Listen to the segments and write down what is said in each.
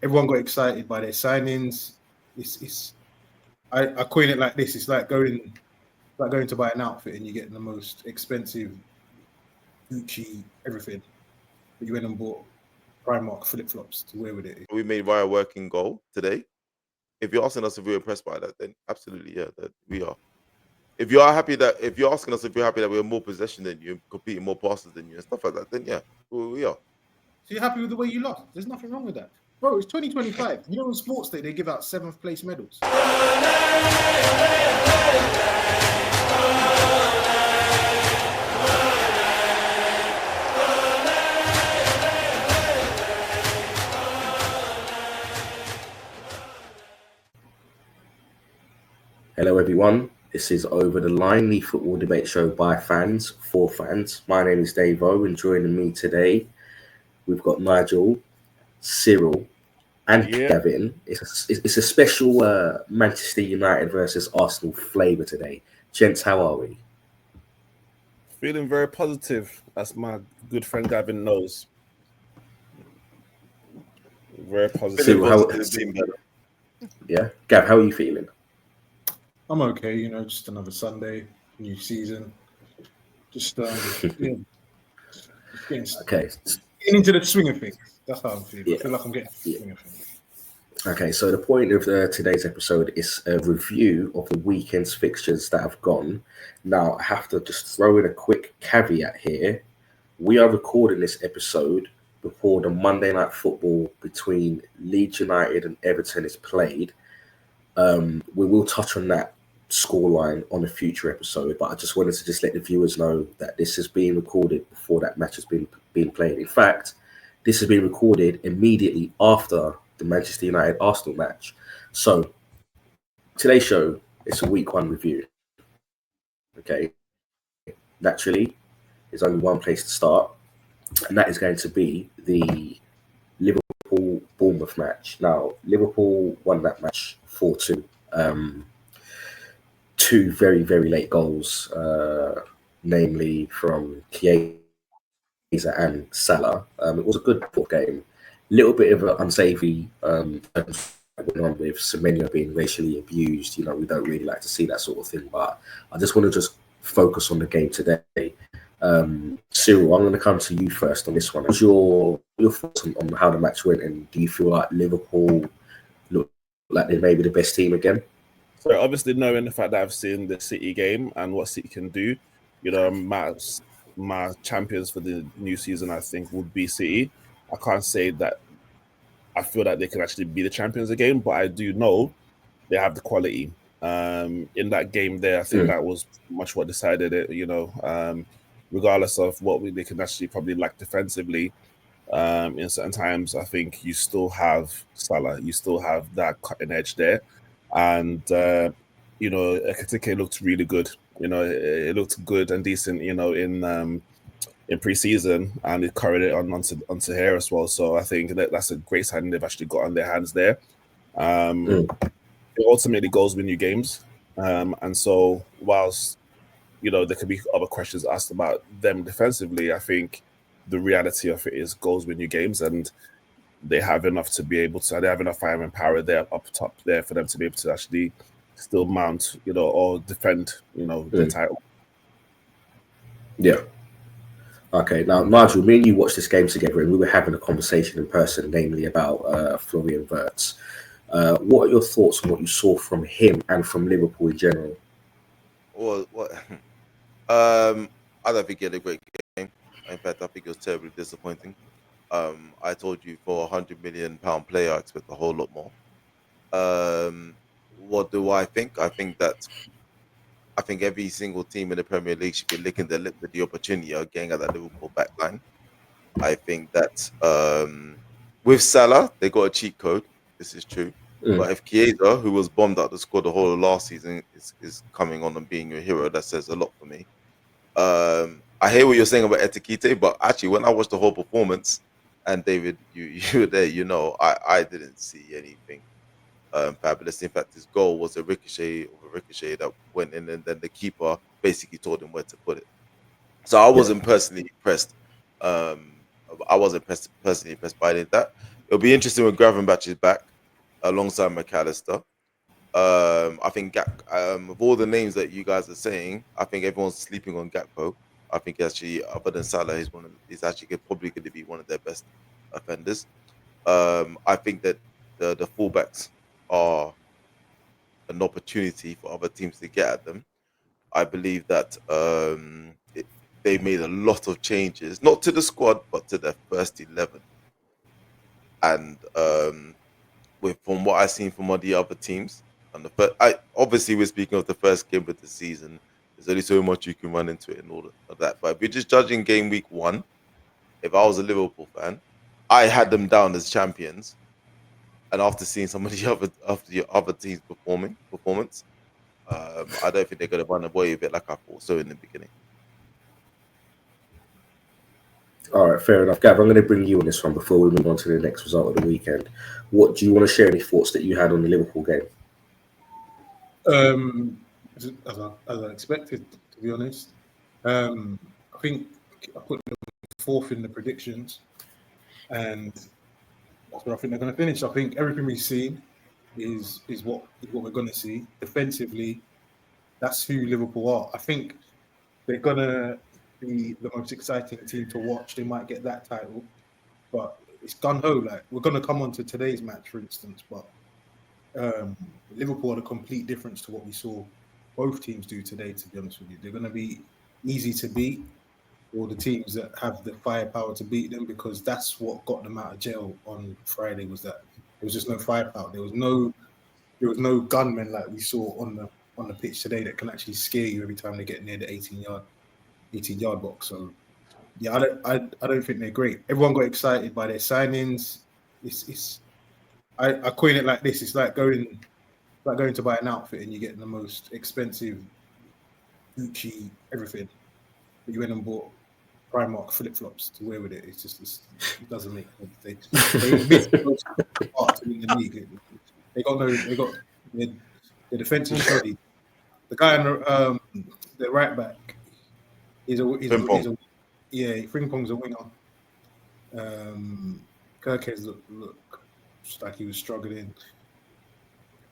everyone got excited by their signings. I coin it like this: it's like going to buy an outfit and you get the most expensive Gucci everything, but you went and bought Primark flip flops to wear with it. We made Raya working goal today. If you're asking us if we're impressed by that, then absolutely, yeah, that we are. If you're asking us if you're happy that we're more possession than you, completing more passes than you, and stuff like that, then yeah, we are. So you're happy with the way you lost? There's nothing wrong with that, bro. It's 2025. You know, on Sports Day they give out 7th place medals. Hello, everyone. This is Over the Line, the football debate show by fans, for fans. My name is Dave O, and joining me today, we've got Nigel, Cyril, and Gavin. It's a special Manchester United versus Arsenal flavour today. Gents, how are we? Feeling very positive, as my good friend Gavin knows. Very positive. Cyril, yeah, Gav, how are you feeling? I'm okay, you know, just another Sunday, new season. Just getting into the swing of things. That's how I'm feeling. Yeah. I feel like I'm getting the swing of things. Okay, so the point of today's episode is a review of the weekend's fixtures that have gone. Now, I have to just throw in a quick caveat here. We are recording this episode before the Monday night football between Leeds United and Everton is played. We will touch on that scoreline on a future episode, but I just wanted to let the viewers know that this is being recorded before that match has been played. In fact, this has been recorded immediately after the Manchester United Arsenal match. So today's show is a week one review. Okay, naturally, there's only one place to start, and that is going to be the Liverpool-Bournemouth match. Now, Liverpool won that match 4-2. Two very, very late goals, namely from Chiesa and Salah. It was a good game. Little bit of an unsavoury going on with Semenyo being racially abused. You know, we don't really like to see that sort of thing. But I just want to just focus on the game today. Cyril, I'm going to come to you first on this one. What's your thoughts on how the match went, and do you feel like Liverpool look like they're maybe the best team again? So obviously, knowing the fact that I've seen the City game and what City can do, you know, my champions for the new season, I think, would be City. I can't say that I feel that they can actually be the champions again, but I do know they have the quality. In that game there, I think that was much what decided it, you know, regardless of what they can actually probably lack defensively. In certain times, I think you still have Salah, you still have that cutting edge there. And, you know, Ekitike looked really good. You know, it looked good and decent, you know, in pre-season, and it carried it onto here as well. So I think that's a great sign they've actually got on their hands there. It ultimately goes win you games. And so whilst, you know, there could be other questions asked about them defensively, I think the reality of it is goals win you games, and they have enough to be able to, they have enough firing power there up top there for them to be able to actually still mount, you know, or defend, you know, the title. Yeah. Okay, now Nigel, me and you watched this game together, and we were having a conversation in person, namely about Florian Wirtz. What are your thoughts on what you saw from him and from Liverpool in general? Well, I don't think he had a great game. In fact, I think it was terribly disappointing. I told you for £100 million player, I expect a whole lot more. What do I think? I think every single team in the Premier League should be licking their lip with the opportunity of getting at that Liverpool backline. I think that with Salah, they got a cheat code. This is true. But if Chiesa, who was bombed out the squad the whole of last season, is coming on and being your hero, that says a lot for me. I hear what you're saying about Ekitike, but actually, when I watched the whole performance, and David, you were there, you know, I didn't see anything fabulous. In fact, his goal was a ricochet that went in, and then the keeper basically told him where to put it. So I wasn't personally impressed. I wasn't personally impressed by that. It'll be interesting when Gravenberch is back alongside McAllister. I think of all the names that you guys are saying, I think everyone's sleeping on Gakpo. I think actually, other than Salah, he's actually probably going to be one of their best offenders. I think that the fullbacks are an opportunity for other teams to get at them. I believe that they made a lot of changes, not to the squad, but to their first 11. And from what I've seen from all the other teams, obviously we're speaking of the first game of the season. There's only so much you can run into it and all of that. But if you're just judging game week 1, if I was a Liverpool fan, I had them down as champions. And after seeing some of the other teams' performance, I don't think they're going to run away with it like I thought so in the beginning. All right, fair enough. Gav, I'm going to bring you on this one before we move on to the next result of the weekend. What do you want to share? Any thoughts that you had on the Liverpool game? As I expected, to be honest. I think I put them 4th in the predictions, and that's where I think they're going to finish. I think everything we've seen is what we're going to see. Defensively, that's who Liverpool are. I think they're going to be the most exciting team to watch. They might get that title, but it's gun-ho. Like, we're going to come on to today's match, for instance, but Liverpool are a complete difference to what we saw both teams do today, to be honest with you. They're going to be easy to beat, or the teams that have the firepower to beat them, because that's what got them out of jail on Friday, was that there was just no firepower. There was no gunmen like we saw on the pitch today that can actually scare you every time they get near the 18-yard box. So yeah, I don't think they're great. Everyone got excited by their signings. I coin it like this: it's like going to buy an outfit and you're getting the most expensive Gucci everything, but you went and bought Primark flip-flops to wear with it. It doesn't make sense. They missed those parts in the league. They got the defense is shoddy. The guy on the right back is Frimpong's a winger. Kirkes look like he was struggling.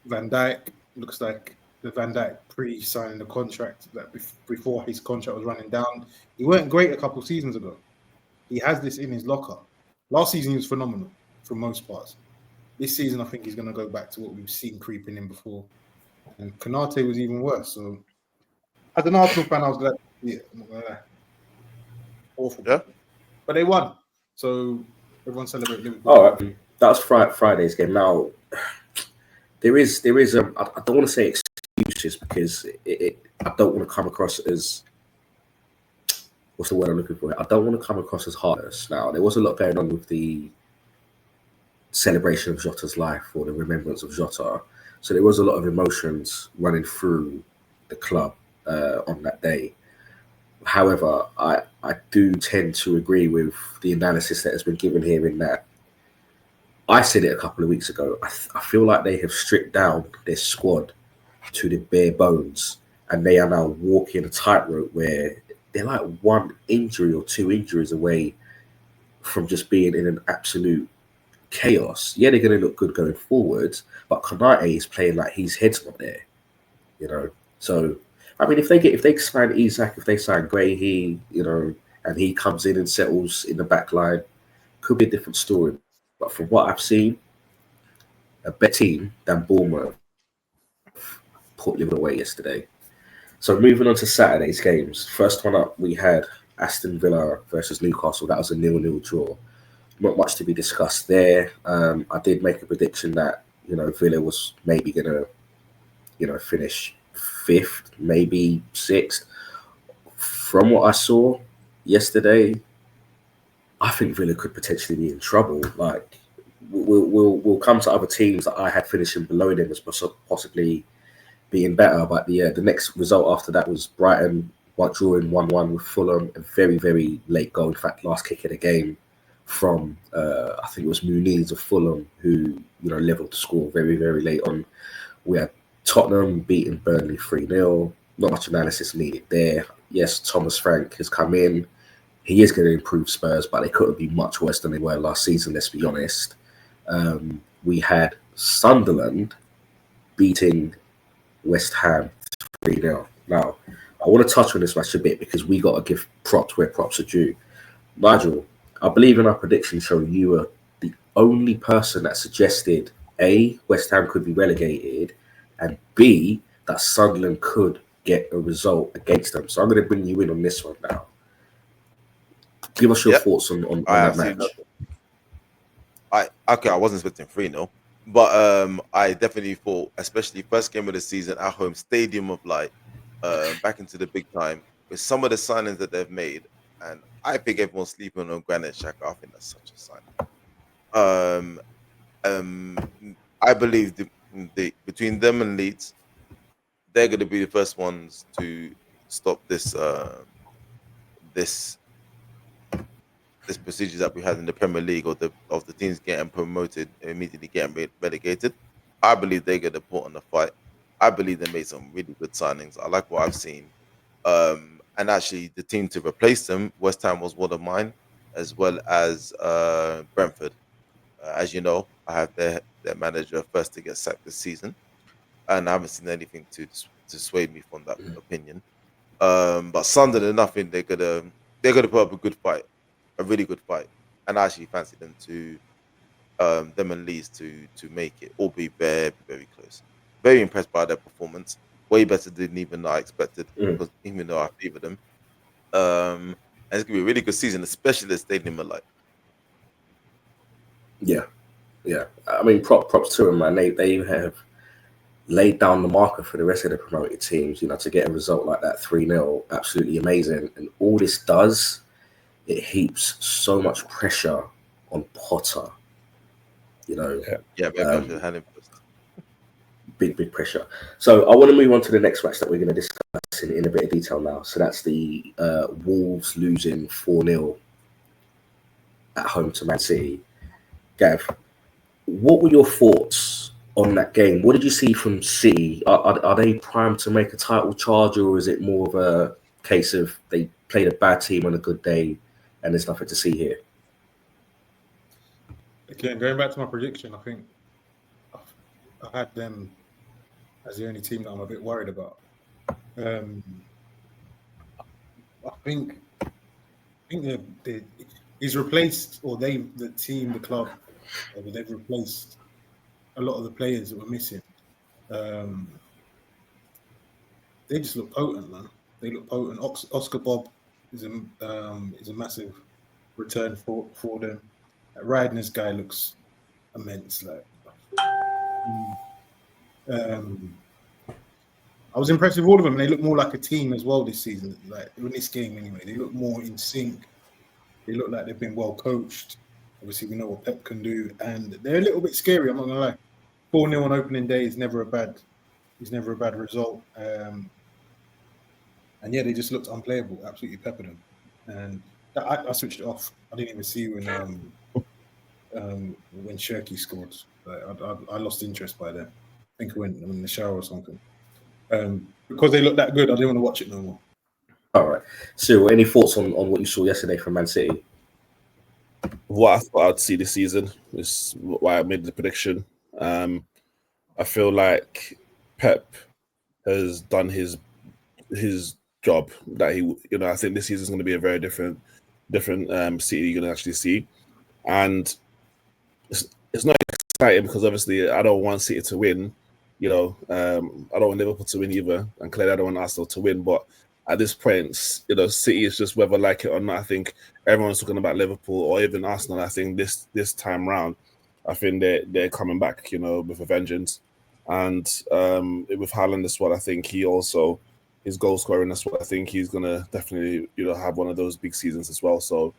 Van Dijk looks like the Van Dijk pre-signing the contract, that before his contract was running down. He weren't great a couple of seasons ago. He has this in his locker. Last season he was phenomenal for most parts. This season I think he's going to go back to what we've seen creeping in before. And Konate was even worse. So as an Arsenal fan, I was glad to see it. I'm not going to lie. Awful. Yeah. But they won. So everyone celebrate Liverpool. All right. That was Friday's game. Now, there is I don't want to say excuses, because I don't want to come across as, what's the word I'm looking for? I don't want to come across as heartless. Now, there was a lot going on with the celebration of Jota's life, or the remembrance of Jota. So there was a lot of emotions running through the club on that day. However, I do tend to agree with the analysis that has been given here, in that I said it a couple of weeks ago. I feel like they have stripped down their squad to the bare bones, and they are now walking a tightrope where they're like 1 injury or 2 injuries away from just being in an absolute chaos. Yeah, they're going to look good going forwards, but Konate is playing like his head's not there, So, I mean, if they sign Isak, if they sign Guehi, and he comes in and settles in the back line, could be a different story. But from what I've seen, a better team than Bournemouth put Liverpool away yesterday. So moving on to Saturday's games. First one up, we had Aston Villa versus Newcastle. That was a 0-0 draw. Not much to be discussed there. I did make a prediction that Villa was maybe going to finish 5th, maybe 6th. From what I saw yesterday, I think Villa could potentially be in trouble. Like, we'll come to other teams that I had finishing below them as possibly being better. But the next result after that was Brighton drawing 1-1 with Fulham. A very, very late goal. In fact, last kick of the game from I think it was Muniz of Fulham, who leveled the score very, very late on. We had Tottenham beating Burnley 3-0. Not much analysis needed there. Yes, Thomas Frank has come in. He is going to improve Spurs, but they couldn't be much worse than they were last season, let's be honest. we had Sunderland beating West Ham 3-0. Now, I want to touch on this match a bit because we got to give props where props are due. Nigel, I believe in our prediction show you were the only person that suggested A, West Ham could be relegated, and B, that Sunderland could get a result against them. So I'm going to bring you in on this one now. Give us your thoughts on that match. I wasn't expecting 3-0, but I definitely thought, especially first game of the season at home, stadium of light, back into the big time with some of the signings that they've made, and I think everyone's sleeping on Granit Xhaka. I think that's such a sign. I believe the between them and Leeds, they're going to be the first ones to stop this procedure that we had in the Premier League of the teams getting promoted and immediately getting relegated. I believe they're going to put on the fight. I believe they made some really good signings. I like what I've seen. And actually, the team to replace them, West Ham was one of mine, as well as Brentford. As you know, I have their manager first to get sacked this season, and I haven't seen anything to sway me from that opinion. But Sunderland, I think they're gonna put up a good fight, a really good fight, and I actually fancy them to them and Leeds to make it, all be very, very close. Very impressed by their performance. Way better than even I expected, because even though I favored them. And it's gonna be a really good season, especially the stadium of light. Yeah. I mean, props to them, man. They have laid down the marker for the rest of the promoted teams. You know, to get a result like that 3-0, absolutely amazing. And all this does, it heaps so much pressure on Potter. You know, big pressure. So I want to move on to the next match that we're going to discuss in a bit of detail now. So that's the Wolves losing 4-0 at home to Man City. Gav, what were your thoughts on that game? What did you see from City? Are they primed to make a title charge, or is it more of a case of they played a bad team on a good day and there's nothing to see here? Again, going back to my prediction, I think I had them as the only team that I'm a bit worried about. I think he's replaced, or the club, they've replaced a lot of the players that were missing. They just look potent, man. They look potent. Oscar Bob is a massive return for them. Rydner's guy looks immense. I was impressed with all of them. They look more like a team as well this season. Like in this game, anyway, they look more in sync. They look like they've been well coached. Obviously, we know what Pep can do, and they're a little bit scary. I'm not gonna lie. 4-0 on opening day is never a bad result. And yeah, they just looked unplayable. Absolutely peppered them, and I switched it off. I didn't even see when Shirky scored. I lost interest by then. I think I went in the shower or something. Because they look that good, I didn't want to watch it no more. All right. Cyril, any thoughts on what you saw yesterday from Man City? What I thought I'd see this season is why I made the prediction. I feel like Pep has done his job that he, I think this season is going to be a very different City you're going to actually see. And it's not exciting because obviously I don't want City to win. I don't want Liverpool to win either, and clearly I don't want Arsenal to win. But at this point, City is just whether like it or not. I think everyone's talking about Liverpool or even Arsenal. I think this time round, I think they're coming back, with a vengeance. And with Haaland as well, I think his goal scoring as well. I think he's gonna definitely have one of those big seasons as well. So,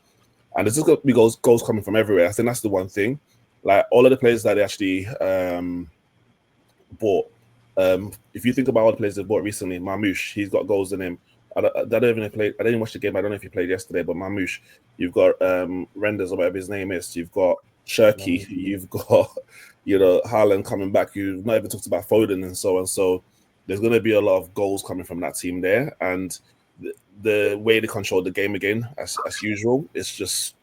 and there's just gonna be goals coming from everywhere. I think that's the one thing. Like all of the players that they actually bought. If you think about all the players they bought recently, Marmoush, he's got goals in him. I didn't watch the game. I don't know if he played yesterday, but Marmoush, you've got Renders or whatever his name is. You've got Shirky. You've got Haaland coming back. You've not even talked about Foden and so on. So there's going to be a lot of goals coming from that team there, and the way they control the game again, as usual, it's just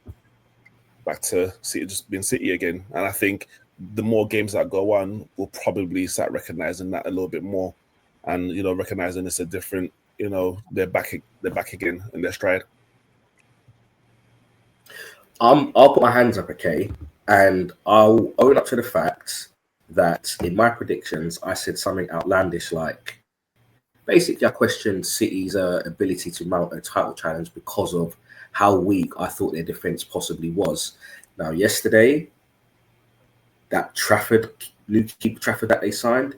back to City just being City again. And I think the more games that go on, we'll probably start recognizing that a little bit more, and recognizing it's a different. They're back again in their stride. I'll put my hands up, okay, and I'll own up to the fact that in my predictions I said something outlandish like, basically I questioned City's ability to mount a title challenge because of how weak I thought their defence possibly was. Now, yesterday, that new keeper Trafford that they signed,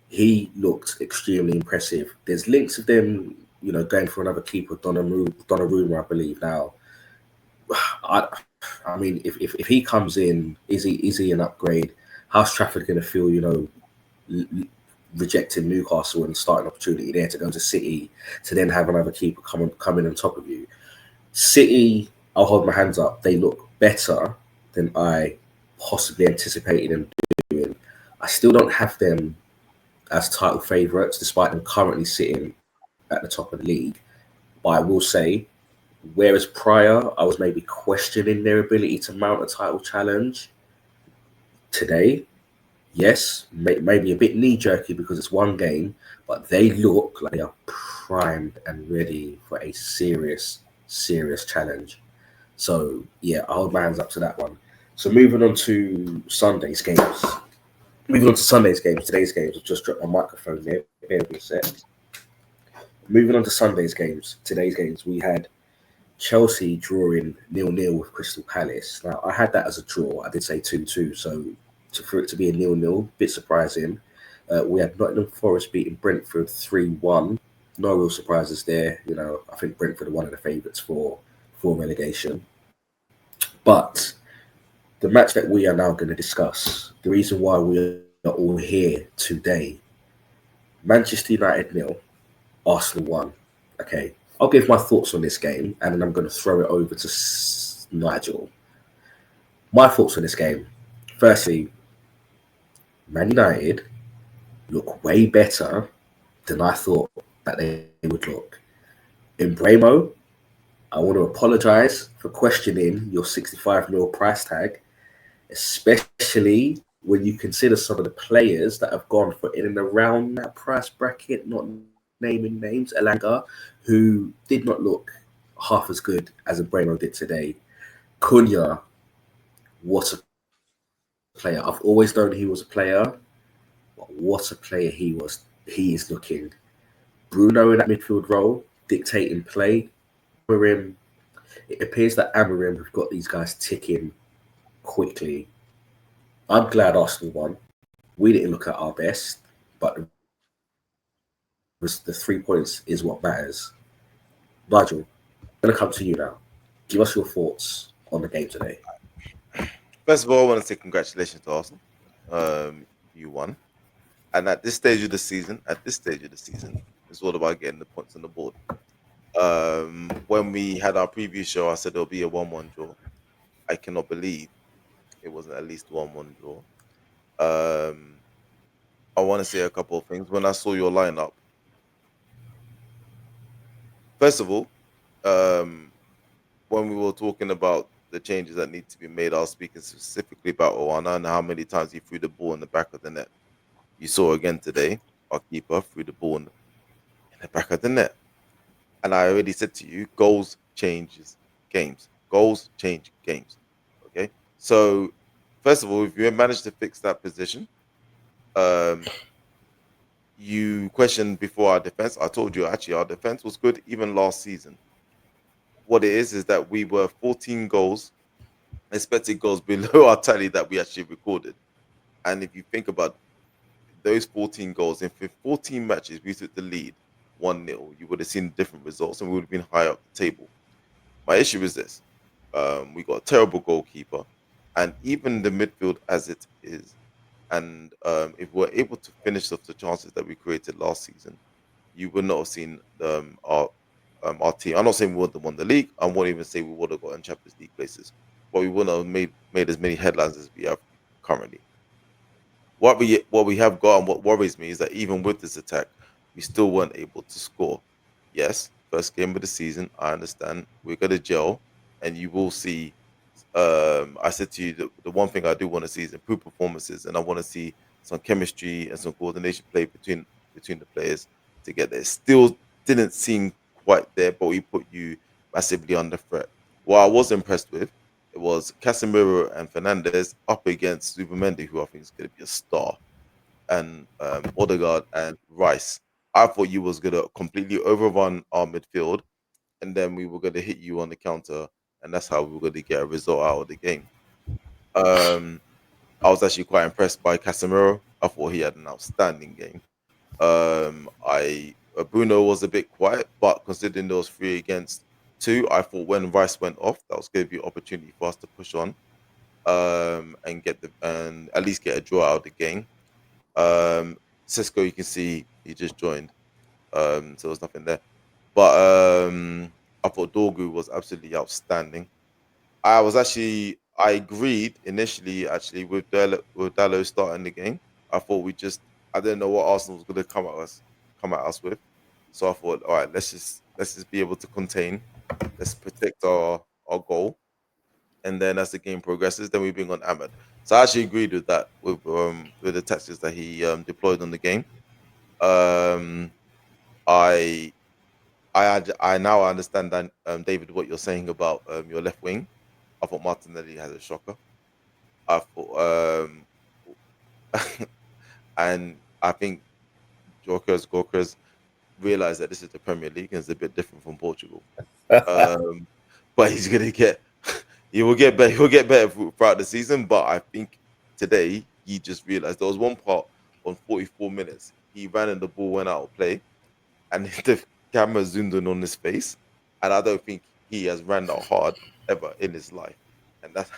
he looked extremely impressive. There's links of them, going for another keeper, Donnarumma, I believe. Now, I mean, if he comes in, is he an upgrade? How's Trafford going to feel, rejecting Newcastle and starting opportunity there to go to City, to then have another keeper come in on top of you? City, I'll hold my hands up, they look better than I possibly anticipated them doing. I still don't have them as title favourites, despite them currently sitting at the top of the league. But I will say, whereas prior I was maybe questioning their ability to mount a title challenge, today, yes, maybe a bit knee-jerky because it's one game, but they look like they are primed and ready for a serious challenge. So, yeah, I'll hold my hands up to that one. So moving on to Sunday's games. Today's games. I've just dropped my microphone there. Bear with me a sec. Moving on to today's games, we had Chelsea drawing 0-0 with Crystal Palace. Now, I had that as a draw. I did say 2-2, so for it to be a 0-0, bit surprising. We had Nottingham Forest beating Brentford 3-1. No real surprises there. I think Brentford are one of the favourites for relegation. But the match that we are now going to discuss, the reason why we are all here today, Manchester United 0, Arsenal 1. Okay, I'll give my thoughts on this game, and then I'm going to throw it over to Nigel. My thoughts on this game. Firstly, Man United look way better than I thought that they would look. In Bremo, I want to apologise for questioning your 65 mil price tag, especially when you consider some of the players that have gone for in and around that price bracket, not naming names, Elanga, who did not look half as good as Bremo did today. Cunha, what a player. I've always known he was a player, but what a player he was. He is looking. Bruno in that midfield role, dictating play. It appears that Amorim have got these guys ticking quickly. I'm glad Arsenal won. We didn't look at our best, but the 3 points is what matters. Nigel, I'm going to come to you now. Give us your thoughts on the game today. First of all, I want to say congratulations to Arsenal. You won. And at this stage of the season, it's all about getting the points on the board. When we had our preview show, I said there'll be a 1-1 draw. I cannot believe it wasn't at least 1-1 draw. I want to say a couple of things. When I saw your lineup, first of all, when we were talking about the changes that need to be made, I was speaking specifically about Oana and how many times he threw the ball in the back of the net. You saw again today, our keeper threw the ball in the back of the net. And I already said to you, goals changes games. Goals change games. Okay? So, first of all, if you managed to fix that position, you questioned before our defense. I told you, actually, our defense was good even last season. What it is that we were 14 goals, expected goals below our tally that we actually recorded. And if you think about those 14 goals, in 14 matches, we took the lead 1-0. You would have seen different results and we would have been higher up the table. My issue is this. We got a terrible goalkeeper. And even the midfield as it is, and if we're able to finish off the chances that we created last season, you would not have seen our team. I'm not saying we would have won the league. I won't even say we would have gotten Champions League places, but we wouldn't have made as many headlines as we have currently. What we have got and what worries me is that even with this attack, we still weren't able to score. Yes, first game of the season, I understand we're going to gel, and you will see I said to you, the one thing I do want to see is improved performances, and I want to see some chemistry and some coordination play between the players to get there. Still didn't seem quite there, but we put you massively under threat. What I was impressed with, it was Casemiro and Fernandez up against Zubimendi, who I think is going to be a star, and Odegaard and Rice. I thought you was going to completely overrun our midfield, and then we were going to hit you on the counter, and that's how we were going to get a result out of the game. I was actually quite impressed by Casemiro. I thought he had an outstanding game. Bruno was a bit quiet, but considering there was 3 against 2, I thought when Rice went off, that was going to be an opportunity for us to push on, and at least get a draw out of the game. Cisco, you can see he just joined, so there was nothing there. But I thought Dorgu was absolutely outstanding. I agreed initially actually with Dallo starting the game. I thought I didn't know what Arsenal was going to come at us with. So I thought, all right, let's just be able to contain, let's protect our goal, and then as the game progresses, then we bring on Ahmed. So I actually agreed with that, with the tactics that he deployed on the game. I now understand that, David, what you're saying about your left wing. I thought Martinelli has a shocker. I thought, and I think Gorkers realized that this is the Premier League and it's a bit different from Portugal. But he will get better. He'll get better throughout the season. But I think today he just realized there was one part on 44 minutes. He ran and the ball went out of play, and the camera zoomed in on his face. And I don't think he has ran that hard ever in his life. And that's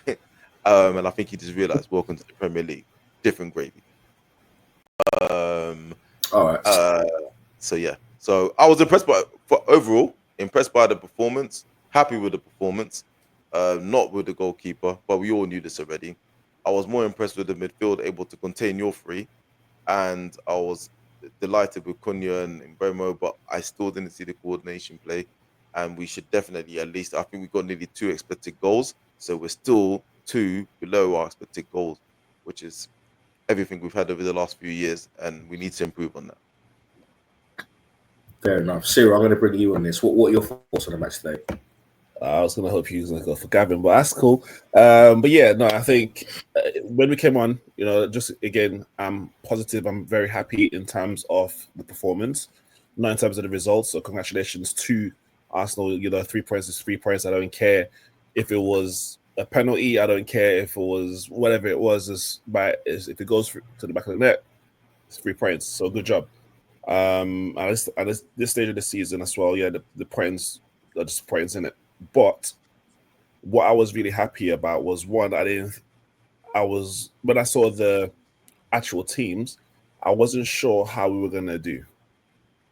and I think he just realized, welcome to the Premier League, different gravy. All right. So yeah. So I was impressed overall impressed by the performance. Happy with the performance. Not with the goalkeeper, but we all knew this already. I was more impressed with the midfield, able to contain your 3, and I was delighted with Cunha and Mbeumo, but I still didn't see the coordination play. And we should definitely, at least, I think we got nearly 2 expected goals, so we're still 2 below our expected goals, which is everything we've had over the last few years, and we need to improve on that. Fair enough. Cyril, I'm going to bring you on this. What are your thoughts on the match today? I was going to hope he was going to go for Gavin, but that's cool. But yeah, no, I think when we came on, just again, I'm positive. I'm very happy in terms of the performance, not in terms of the results. So congratulations to Arsenal. 3 points is 3 points. I don't care if it was a penalty. I don't care if it was whatever it was. If it goes to the back of the net, it's 3 points. So good job. At this stage of the season as well, yeah, the points are just points in it. But what I was really happy about was, one, when I saw the actual teams, I wasn't sure how we were gonna do,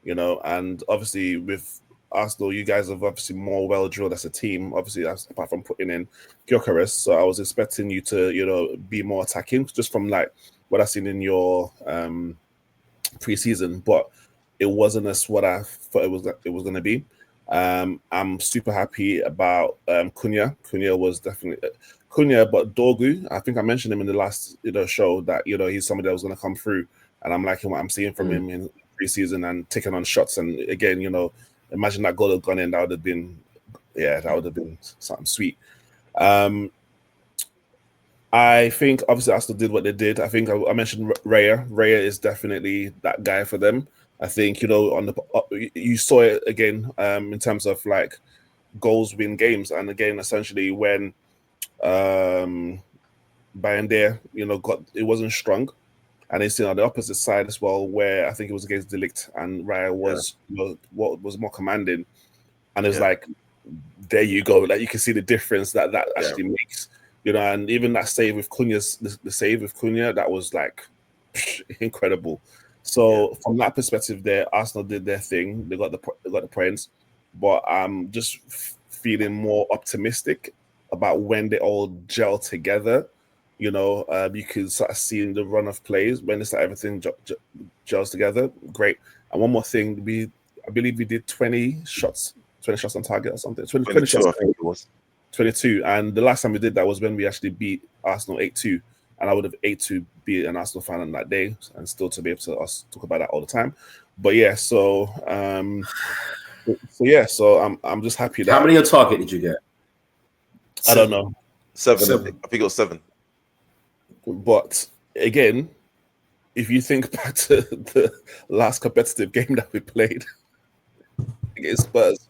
and obviously with Arsenal, you guys have obviously more well drilled as a team, obviously, apart from putting in Gyökeres. So I was expecting you to, be more attacking, just from like what I've seen in your pre-season, but it wasn't as what I thought it was going to be. I'm super happy about Cunha. Cunha was definitely Cunha, but Dorgu, I think I mentioned him in the last show that he's somebody that was going to come through, and I'm liking what I'm seeing from him in pre-season and taking on shots. And again, imagine that goal had gone in, that would have been something sweet. I think obviously Arsenal did what they did. I think I mentioned Raya. Raya is definitely that guy for them. I think you saw it again in terms of like goals win games, and again essentially when Bayern it wasn't strong, and it's on the opposite side as well where I think it was against De Ligt and Raya was what was more commanding, and it's like there you go, like you can see the difference that actually makes. And even that save with Cunha's, the save with Cunha, that was like incredible. So from that perspective, there, Arsenal did their thing. They got the points, but I'm just feeling more optimistic about when they all gel together. You can start seeing the run of plays when they start everything gels together. Great. And one more thing, I believe we did 20 shots on target or something. 20 shots. I think it was. 22. And the last time we did that was when we actually beat Arsenal 8-2. And I would have 8-2 be an Arsenal fan on that day and still to be able to us talk about that all the time. But yeah, so I'm just happy that. How many on target did you get? I don't know. 7. I think it was 7. But again, if you think back to the last competitive game that we played against Spurs,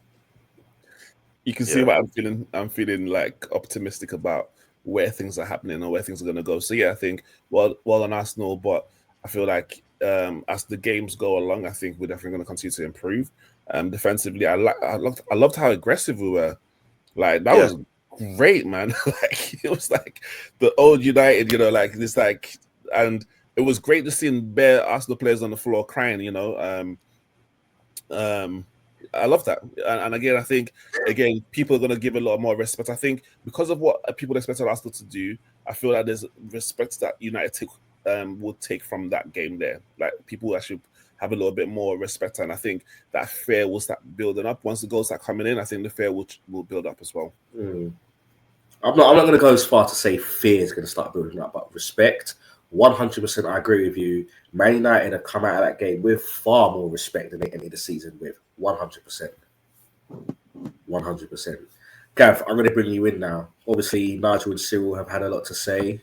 you can see what I'm feeling. I'm feeling like optimistic about where things are happening or where things are going to go. So yeah, I think well on Arsenal, but I feel like as the games go along, I think we're definitely going to continue to improve. Defensively, I loved how aggressive we were. Like that was great, man. Like it was like the old United, like this, like, and it was great to see bare Arsenal players on the floor crying. I love that, and again, I think people are going to give a lot more respect. I think because of what people expected Arsenal to do, I feel like there's respect that United will take from that game there. Like people actually have a little bit more respect, and I think that fear will start building up once the goals start coming in. I think the fear will build up as well. I'm not going to go as far to say fear is going to start building up, but respect. 100%, I agree with you. Man United have come out of that game with far more respect than they ended the season with. 100%. 100%. Gav, I'm going to bring you in now. Obviously, Nigel and Cyril have had a lot to say,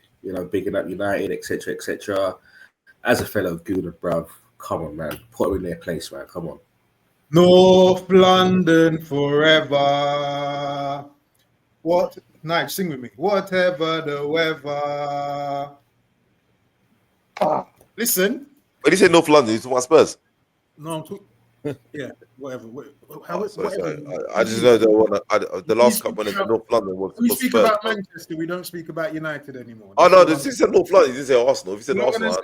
bigging up United, etc., etc. As a fellow Gooner, bruv, come on, man. Put them in their place, man. Come on. North London forever. What? Nige, sing with me. Whatever the weather. Listen. When you say North London, you talking about Spurs? No, I'm talking. Yeah, whatever. Sorry. I just know the last cup when it's North London was we speak Spurs. about Manchester, we don't speak about United anymore. Oh no, this said North London. You didn't say Arsenal. If you said Arsenal,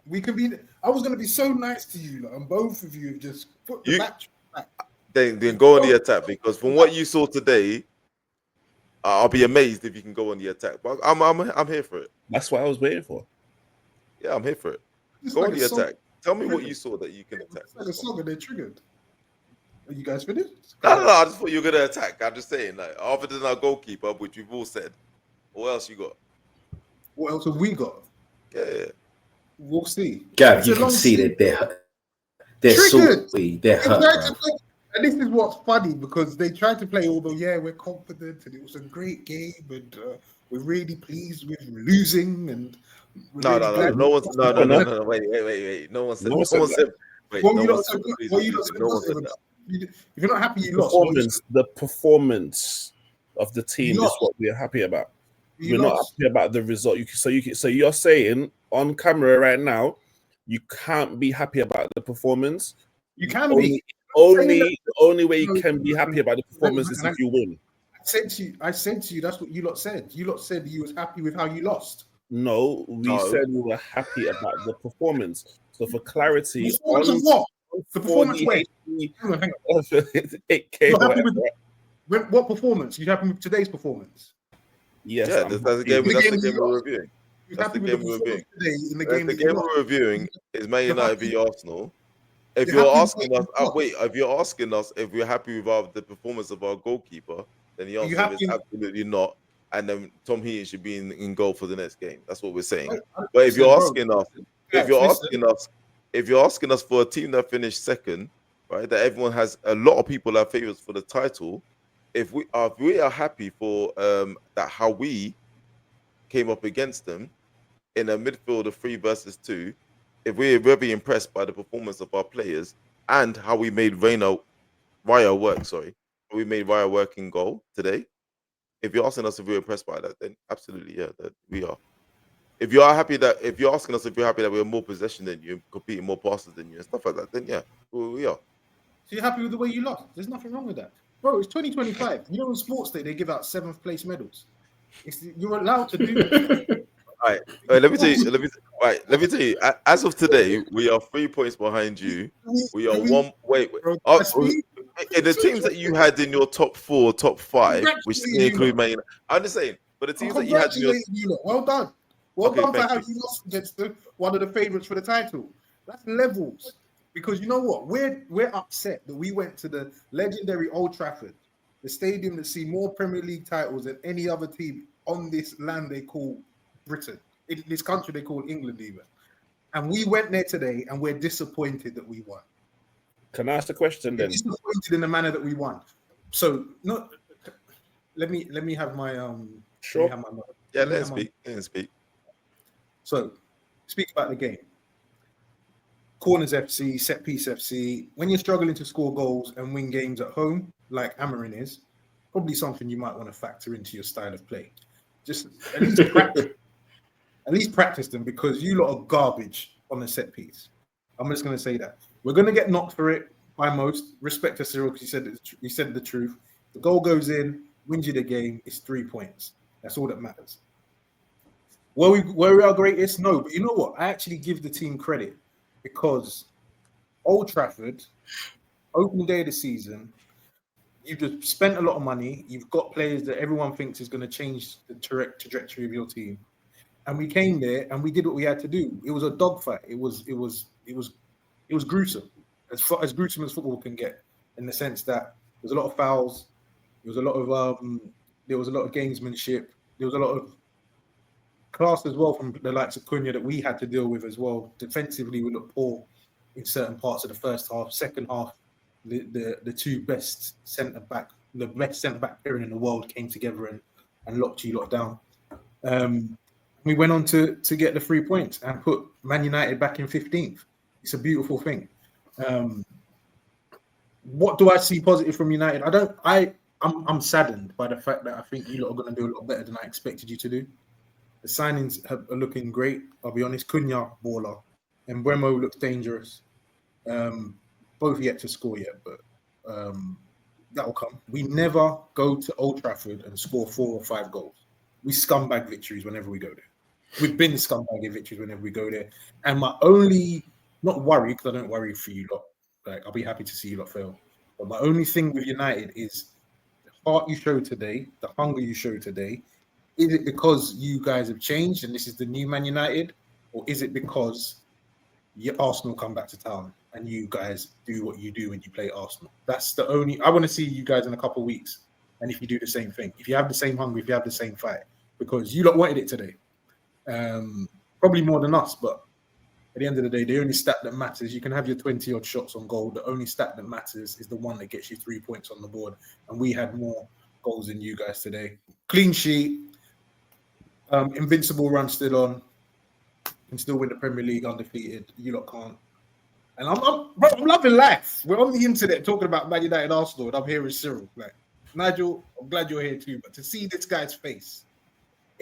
we can be. I was going to be so nice to you, and both of you just put the match back. Then go on the attack, because from what you saw today, I'll be amazed if you can go on the attack. But I'm here for it. That's what I was waiting for. Yeah, I'm here for it. Go on the attack. Tell me what you saw that you can attack. It's like a song and they're triggered. Are you guys finished? No. I just thought you were going to attack. I'm just saying, like, other than our goalkeeper, which we've all said, what else you got? What else have we got? Yeah. We'll see. Gav, you can see that they're salty. They're hurt. And this is what's funny, because they tried to play, although, we're confident and it was a great game and we're really pleased with losing and No, wait. No one said wait. If you're not happy, you lost. The performance of the team is what we're happy about. We're not happy about the result. So you're saying on camera right now, you can't be happy about the performance. You can be. The only way you can be happy about the performance is if you win. I said to you, that's what you lot said. You lot said you was happy with how you lost. No, we said we were happy about the performance. So for clarity, performance of what? The performance way. Hang on. What performance? You happy with today's performance? Yes. Yeah, that's the game we're reviewing. That's the game we're reviewing. The game we're reviewing is Man United v Arsenal. If you're asking us, if you're asking us if we're happy with the performance of our goalkeeper, then the answer is absolutely not. And then Tom Heaton should be in goal for the next game. That's what we're saying. But if you're asking us for a team that finished second, right, that everyone has a lot of people are favorites for the title, if we are happy for that how we came up against them in a midfield of 3 versus 2, if we're very impressed by the performance of our players and how we made Raya work, we made Raya work in goal today. If you're asking us if we're impressed by that, then absolutely, that we are. If you're asking us if you're happy that we're more possession than you, competing more passes than you and stuff like that, then we are. So you're happy with the way you lost? There's nothing wrong with that. Bro, it's 2025. You know, in sports day, they give out 7th place medals. You're allowed to do that. All right, let me tell you. As of today, we are 3 points behind you. We are one. Wait. In the teams that you had in your top 4, top 5, which include Man United, I'm just saying, but the teams that you had in your well done for how you lost against one of the favourites for the title. That's levels. Because you know what, we're upset that we went to the legendary Old Trafford the stadium that see more Premier League titles than any other team on this land they call Britain. In this country they call England even. And we went there today and we're disappointed that we won. Can I ask a question then? We're disappointed in the manner that we won. So let me have my Sure. Let him speak. So speak about the game. Corners FC, set piece FC. When you're struggling to score goals and win games at home, like Amarin is, probably something you might want to factor into your style of play. Just at least practice them, because you lot are garbage on the set piece. I'm just going to say that. We're going to get knocked for it by most. Respect to Cyril, because he said the truth. The goal goes in, wins you the game. It's 3 points. That's all that matters. Were we our greatest? No, but you know what? I actually give the team credit, because Old Trafford, opening day of the season, you've just spent a lot of money. You've got players that everyone thinks is going to change the trajectory of your team. And we came there and we did what we had to do. It was a dogfight. It was gruesome, as gruesome as football can get, in the sense that there was a lot of fouls, there was a lot of gamesmanship, there was a lot of class as well from the likes of Cunha that we had to deal with as well. Defensively, we looked poor in certain parts of the first half. Second half, the two best centre-back, the best centre-back pairing in the world came together and locked you lot down. We went on to get the 3 points and put Man United back in 15th. It's a beautiful thing. What do I see positive from United? I'm saddened by the fact that I think you lot are going to do a lot better than I expected you to do. The signings are looking great. I'll be honest. Cunha, baller. And Mbeumo looks dangerous. Both yet to score yet, but that'll come. We never go to Old Trafford and score 4 or 5 goals. We scumbag victories whenever we go there. We've been scumbagging victories whenever we go there. And my only, not worry, because I don't worry for you lot. Like, I'll be happy to see you lot fail. But my only thing with United is the heart you showed today, the hunger you showed today. Is it because you guys have changed and this is the new Man United? Or is it because your Arsenal come back to town and you guys do what you do when you play Arsenal? That's the only... I want to see you guys in a couple of weeks. And if you do the same thing, if you have the same hunger, if you have the same fight, because you lot wanted it today. Probably more than us, but at the end of the day, the only stat that matters, you can have your 20-odd shots on goal. The only stat that matters is the one that gets you 3 points on the board. And we had more goals than you guys today. Clean sheet. Invincible run still on. Can still win the Premier League undefeated. You lot can't. And I'm loving life. We're on the internet talking about Man United Arsenal, and I'm here with Cyril. Like, Nigel, I'm glad you're here too. But to see this guy's face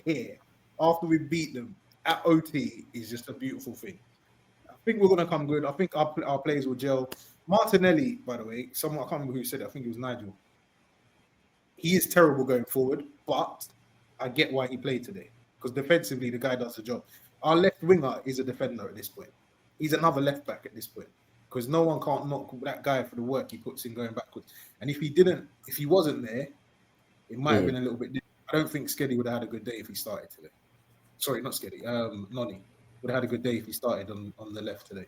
here after we beat them at OT is just a beautiful thing. I think we're going to come good. I think our players will gel. Martinelli, by the way, someone, I can't remember who said it. I think it was Nigel. He is terrible going forward, but I get why he played today, because defensively the guy does the job. Our left winger is a defender at this point. He's another left back at this point, because no one can't knock that guy for the work he puts in going backwards. And if he wasn't there, it might have been a little bit different. I don't think Skedy would have had a good day if he started today. Sorry, not Skedy. Nonny would have had a good day if he started on the left today,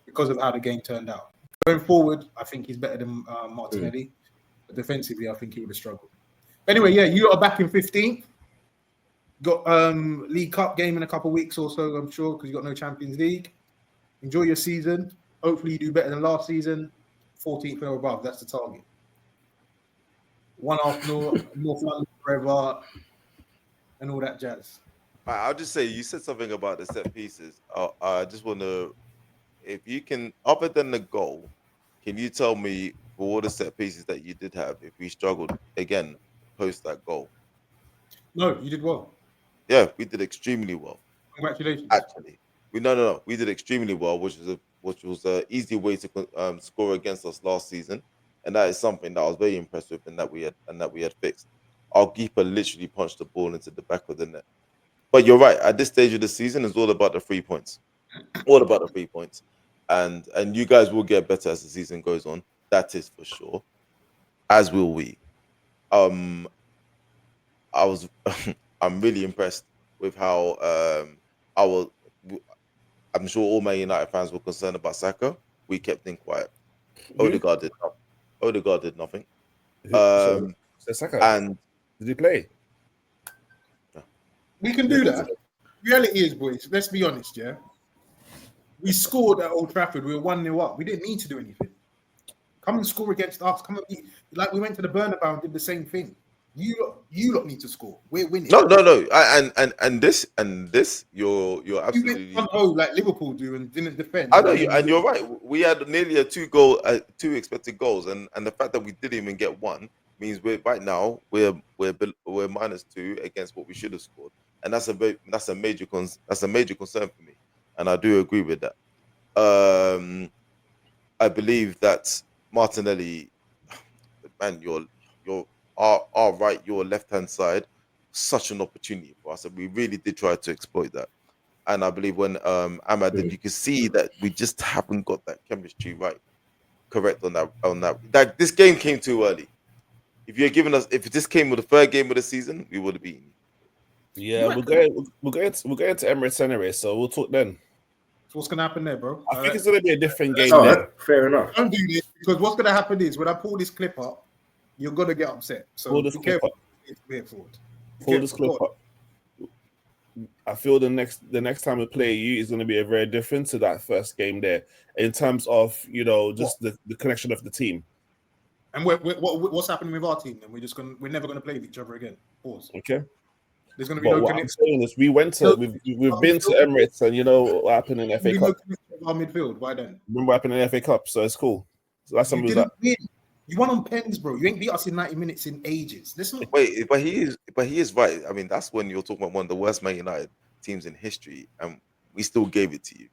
because of how the game turned out. Going forward, I think he's better than Martinelli. But defensively, I think he would have struggled. Anyway, yeah, you are back in 15th. Got League Cup game in a couple of weeks or so, I'm sure, because you got no Champions League. Enjoy your season. Hopefully you do better than last season. 14th or above, that's the target. 1-0 North London forever and all that jazz. I'll just say, you said something about the set pieces. I just want to, if you can, other than the goal, can you tell me for all the set pieces that you did have, if we struggled again post that goal? No, you did well. Yeah, we did extremely well. Congratulations. Actually, we did extremely well, which was an easy way to score against us last season, and that is something that I was very impressed with, and that we had fixed. Our keeper literally punched the ball into the back of the net. But you're right. At this stage of the season, it's all about the 3 points. All about the 3 points, and you guys will get better as the season goes on. That is for sure. As will we. I'm really impressed with how I'm sure all Man United fans were concerned about Saka. We kept him quiet. Odegaard did nothing. Saka. And Did he play? We can do that. Reality is, boys, let's be honest, yeah? We scored at Old Trafford. We were 1-0 up. We didn't need to do anything. Come and score against us. Come and like we went to the Bernabeu and did the same thing. You lot need to score. We're winning. No. And this, you're absolutely. You went 1-0 like Liverpool do and didn't defend. I know you, and you're right. We had nearly two expected goals, and the fact that we didn't even get one means we're -2 against what we should have scored, and that's a major concern for me, and I do agree with that. I believe that Martinelli, man, your right, your left-hand side, such an opportunity for us, and we really did try to exploit that. And I believe when Ahmad did, you can see that we just haven't got that chemistry correct on that. That this game came too early. If this came with the third game of the season, we would have beaten. Yeah, we're going to Emirates anyway, so we'll talk then. So what's gonna happen there, bro? I think it's gonna be a different game. All right, fair enough. Don't do this because what's gonna happen is when I pull this clip up, you're gonna get upset. So be careful. Pull this clip up. I feel the next time we play you is going to be a very different to that first game there in terms of just the connection of the team. And what's happening with our team? Then we're never gonna play with each other again. Pause. Okay. There's gonna be But no what connection. I'm saying is we've been to Emirates and you know what happened in the FA Cup. Our midfield. Why then? Remember what happened in the FA Cup, so it's cool. So that's something that win. You won on pens, bro. You ain't beat us in 90 minutes in ages. Listen. Wait, but he is right. I mean, that's when you're talking about one of the worst Man United teams in history, and we still gave it to you.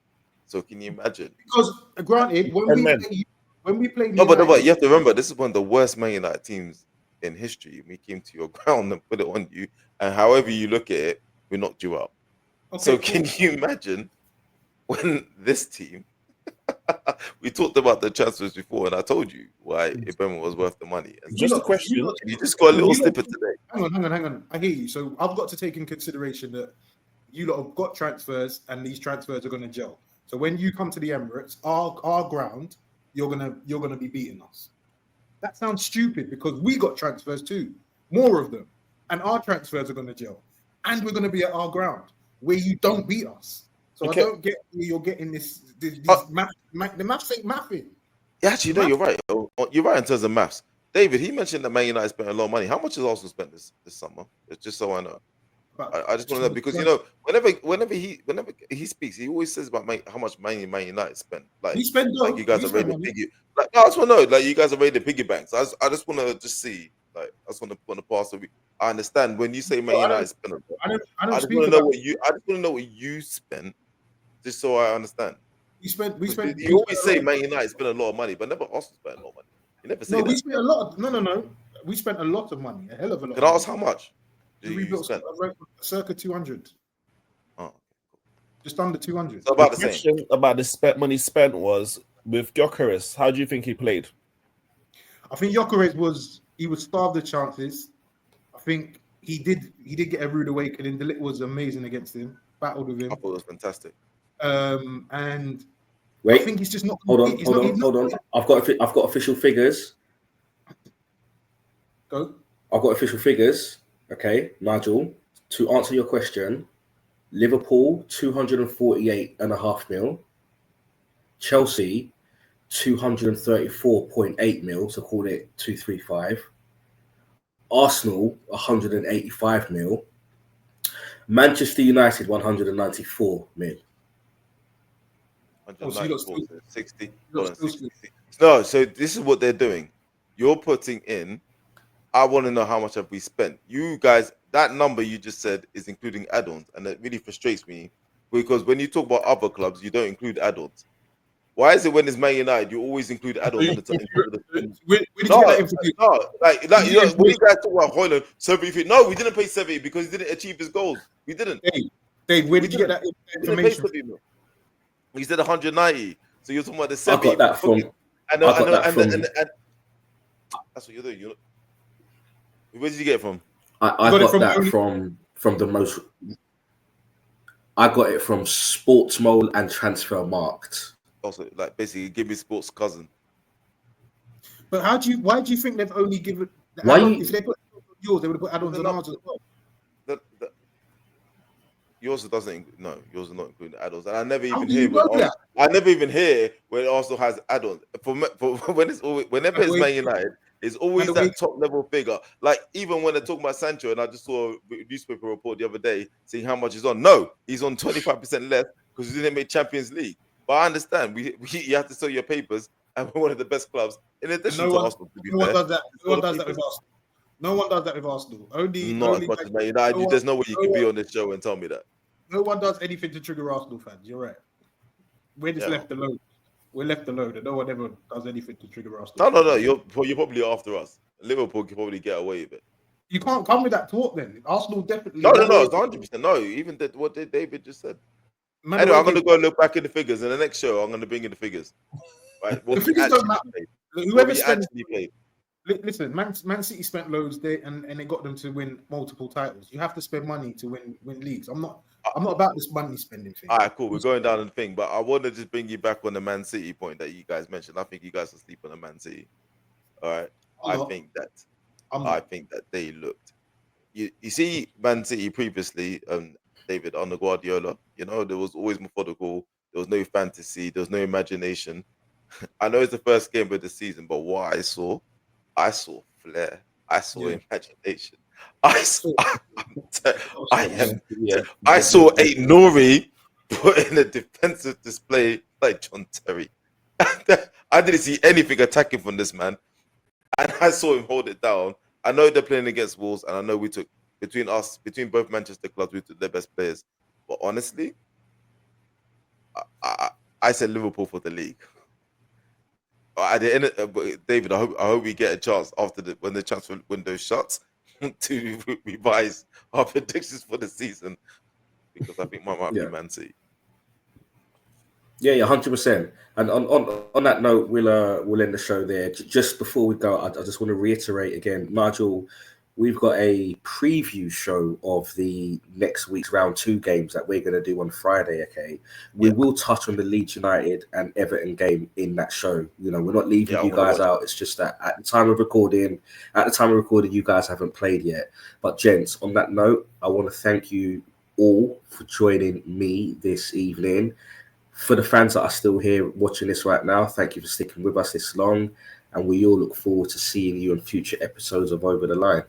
So can you imagine? Because granted, when we played, no, but you have to remember this is one of the worst Man United teams in history. We came to your ground and put it on you, and however you look at it, we knocked you out. Okay, so can you imagine when this team? We talked about the transfers before, and I told you why Ibemo was worth the money. And just a question. You just got a little snippet today. Hang on. I hear you. So I've got to take in consideration that you lot have got transfers, and these transfers are going to gel. So when you come to the Emirates, our ground, you're gonna be beating us. That sounds stupid because we got transfers too, more of them, and our transfers are going to gel, and we're going to be at our ground where you don't beat us. So okay. I don't get where you're getting this math. The maths ain't mathing. Yeah, actually, no, you're right. You're right in terms of maths. David, he mentioned that Man United spent a lot of money. How much has Arsenal spent this summer? It's just so I know. I just want to know because whenever he speaks, he always says about how much money Man United spent. Like, you guys are ready to piggy. Like, no, I just want to know. Like, you guys are ready to piggy banks. I just want to just see. Like, I just want to put on the pass. I understand when you say Man United spent. I just want to know what you spent, just so I understand. We spent. You always say Man United spent a lot of money, but never Arsenal spent a lot of money. You never say that. We spent a lot. No. We spent a lot of money. A hell of a lot. Can I ask how much? We built circa 200. Oh, just under 200. So about the question about the money spent was with Gyökeres. How do you think he played? I think Gyökeres was starved of chances. I think he did get a rude awakening. The Lit was amazing against him. Battled with him. I thought it was fantastic. And wait, I think he's just not. Hold on. I've got official figures. Go. I've got official figures. Okay, Nigel, to answer your question, Liverpool 248.5 mil, Chelsea 234.8 mil, so call it 235, Arsenal 185 mil, Manchester United 194 mil. 60. No, so this is what they're doing. You're putting in. I want to know how much have we spent. You guys, that number you just said is including add-ons, and it really frustrates me because when you talk about other clubs, you don't include add-ons. Why is it when it's Man United, you always include addons on the time? When you guys talk about Højlund, 70 feet. No, we didn't pay 70 because he didn't achieve his goals. We didn't. Dave, where did you get that information? He said 190. So you're talking about the 70. I got that from. And that's what you're doing. Where did you get it from? I got that from the most. I got it from Sportsmole and Transfermarkt. Also, like basically, give me Sports Cousin. But why do you think they've only given If they put yours, they would have put add-ons on ours as well. Yours doesn't. No, yours is not including add-ons, and I never How even do hear you know when. that? I never even hear when Arsenal has add-ons. For when it's always, whenever it's Man United, it's always that top level figure. Like even when they're talking about Sancho, and I just saw a newspaper report the other day seeing how much he's on. No, he's on 25% less because he didn't make Champions League. But I understand you have to sell your papers, and we're one of the best clubs in addition to Arsenal. To be no fair, one does that. No one does that with Arsenal. No one does that with Arsenal. Not as much as Man United. There's no way you could be on this show and tell me that. No one does anything to trigger Arsenal fans. You're right. We're just left alone. We're left alone, and no one ever does anything to trigger Arsenal. No. You're probably after us. Liverpool can probably get away with it. You can't come with that talk then. Arsenal definitely. No. It's 100%. No, even what David just said. Anyway, I'm going to go look back in the figures. In the next show, I'm going to bring in the figures. Right? The figures don't matter. Whoever actually played. Listen, Man City spent loads there, and it got them to win multiple titles. You have to spend money to win leagues. I'm not about this money spending thing. All right, cool. We're going down on the thing, but I want to just bring you back on the Man City point that you guys mentioned. I think you guys are sleeping on Man City. All right, I think that they looked. You see, Man City previously, David, under Guardiola. You know, there was always methodical. There was no fantasy. There was no imagination. I know it's the first game of the season, but what I saw flair. I saw imagination. I saw a Nori put in a defensive display like John Terry. I didn't see anything attacking from this man, and I saw him hold it down. I know they're playing against Wolves, and I know we took between both Manchester clubs, we took their best players. But honestly, I said Liverpool for the league. At the end, David, I hope we get a chance after when the transfer window shuts to revise our predictions for the season, because I think might be Man City. Yeah, 100%. And on that note, we'll end the show there. Just before we go, I just want to reiterate again, Nigel, we've got a preview show of the next week's round 2 games that we're going to do on Friday. Okay, we will touch on the Leeds United and Everton game in that show. You know, we're not leaving you guys out. It's just that at the time of recording, you guys haven't played yet. But gents, on that note, I want to thank you all for joining me this evening. For the fans that are still here watching this right now, thank you for sticking with us this long. And we all look forward to seeing you in future episodes of Over the Line.